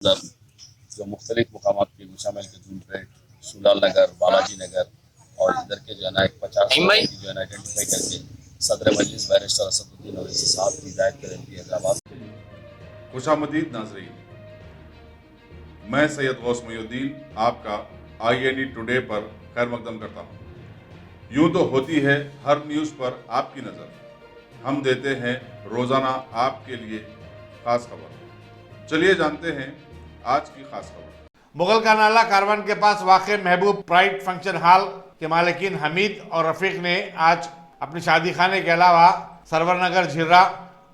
अंदर जो मुख्तलिफ मकामात की मुशामिल के जूनपेट, शूलाल नगर, बालाजी नगर और इधर के जो है ना एक 50 लोगों की जो है ना आइडेंटिफाई करके सदर मजलिस बैरिस्टर असदुद्दीन ओवैसी साहब की हिदायत पर एमपी हैदराबाद। खुशामदीद नाजरीन, मैं सैयद गौस मोइनुद्दीन आपका INE टुडे पर खैर मकदम करता हूँ। यूं तो होती है हर न्यूज़ पर आपकी नज़र, हम देते हैं रोज़ाना आपके लिए खास खबर। चलिए जानते हैं आज की खास खबर। मुगल का नाला कारवान के पास वाक़ महबूब प्राइड फंक्शन हॉल के मालिकीन हमीद और रफीक ने आज अपने शादी खाने के अलावा सरवर नगर झिर्रा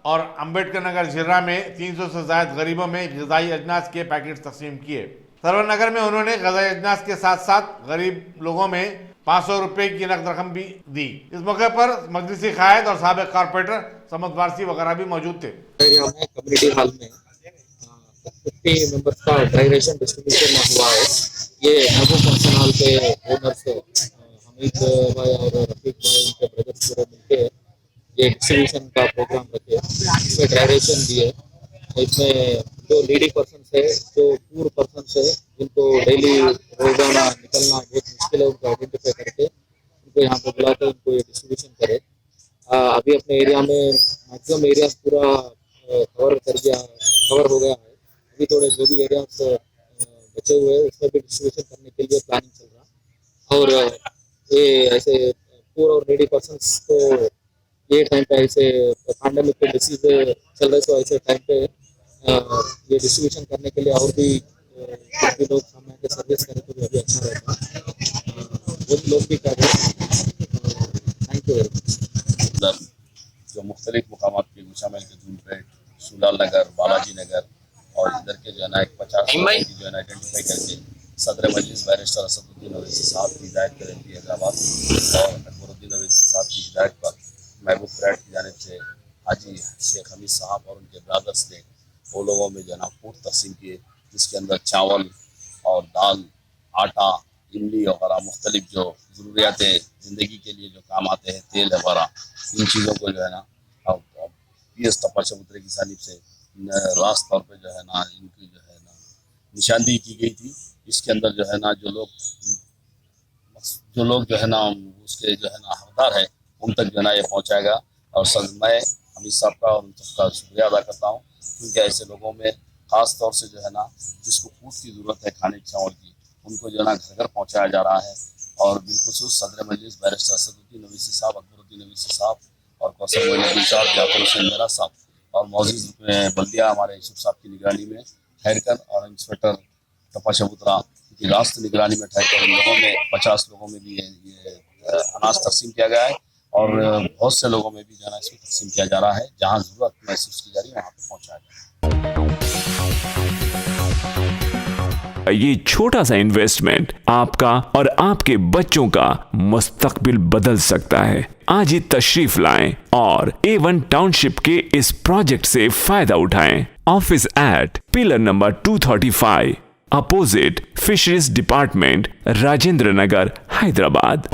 और अंबेडकर नगर झिर्रा में 300 से ज्यादा गरीबों में ग़िज़ाई अजनास के पैकेट तकसीम किए। सरवर नगर में उन्होंने ग़िज़ाई अजनास के साथ साथ गरीब लोगों में 500 रुपए की नकद रकम भी दी। इस मौके पर मजलिसी कायद और साबिक कारपोरेटर समद वारसी वगैरह भी मौजूद थे। कम्युनिटी हॉल में 50 मेंबर्स का ड्राई रेशन डिस्ट्रीब्यूशन हुआ है। ये महबूब फंक्शन हॉल के ओनर्स हमीद भाई और रफीक भाई उनके ब्रदर्स पूरे मिलके ये डिस्ट्रीब्यूशन का प्रोग्राम रखे। इसमें ड्राई रेशन दिए। इसमें जो नीडी पर्सन है, जो पूर पर्सन है, जिनको डेली रोजाना निकलना बहुत मुश्किल है, उनको आइडेंटिफाई करके उनको यहाँ पर बुलाकर उनको ये डिस्ट्रीब्यूशन करे। अभी अपने एरिया में मैक्सिमम एरिया पूरा कवर हो गया है। अभी थोड़े जो भी एरियाज बचे हुए हैं उसमें भी डिस्ट्रीब्यूशन करने के लिए प्लानिंग चल रहा है। और ये ऐसे पूर और नीडी पर्सन्स को ये टाइम पे ऐसे पैंडेमिक के डिसीज चल रहे, तो ऐसे टाइम पे ये डिस्ट्रीब्यूशन करने के लिए और भी लोग सामने आके सर्विस करें तो भी अभी अच्छा रहता है। वो लोग भी कर रहे हैं। Thank you very much. जो मुख्तलिफ मकामात की मुशामिल के जूनपेट, शूलाल नगर, बालाजी नगर और इधर के जो है ना एक 50 लोगों की जो है ना आइडेंटिफाई करके सदर मजलिस बैरिस्टर असदुद्दीन ओवैसी साहब की हिदायत पर एमपी हैदराबाद और अकबरुद्दीन ओवैसी साहब की हिदायत पर महबूब प्राइड की जानिब से हाजी शेख हमीद साहब और उनके ब्रदर्स ने वो लोगों में जो है ना फूड तकसीम किए, जिसके अंदर चावल और दाल, आटा, इमली वगैरह मुख्तलिफ जो ज़रूरियातें ज़िंदगी के लिए जो काम आते हैं, तेल वगैरह, इन चीज़ों को जो है ना PS तपा चबूतरे की जानिब से रास्त तौर पे जो है ना इनकी जो है ना निशानदेही की गई थी। इसके अंदर जो है ना जो लोग जो है ना उसके जो है ना हकदार है उन तक जो है ना ये पहुँचाएगा। और मैं हमीद साहब का और उन सबका शुक्रिया अदा करता हूँ, क्योंकि ऐसे लोगों में ख़ास तौर से जो है ना जिसको फूड की ज़रूरत है, खाने की चावल की, उनको जो है ना घर घर पहुँचाया जा रहा है। और बिलखुसूस सदर मजलिस बैरिस्टर असदुद्दीन ओवैसी साहब, अकबरुद्दीन ओवैसी साहब और कौसर मोइनुद्दीन साहब, जाफर हुसैन मेरा साहब और मौजूद बल्दिया हमारे यूसुफ साहब की निगरानी में ठहरकर और इंस्पेक्टर तपा चबूतरा की रास्त निगरानी में ठहरकर इन लोगों में 50 लोगों में भी ये अनाज तकसीम किया गया है। और बहुत से लोगों में भी जो है ना इसको तकसीम किया जा रहा है। जहाँ ज़रूरत महसूस की जा रही है वहाँ पर पहुँचाया जाए। ये छोटा सा इन्वेस्टमेंट आपका और आपके बच्चों का मुस्तकबिल बदल सकता है। आज ही तशरीफ लाएं और A1 टाउनशिप के इस प्रोजेक्ट से फायदा उठाएं। Office at pillar number 235 opposite fisheries department, Rajendra Nagar, Hyderabad.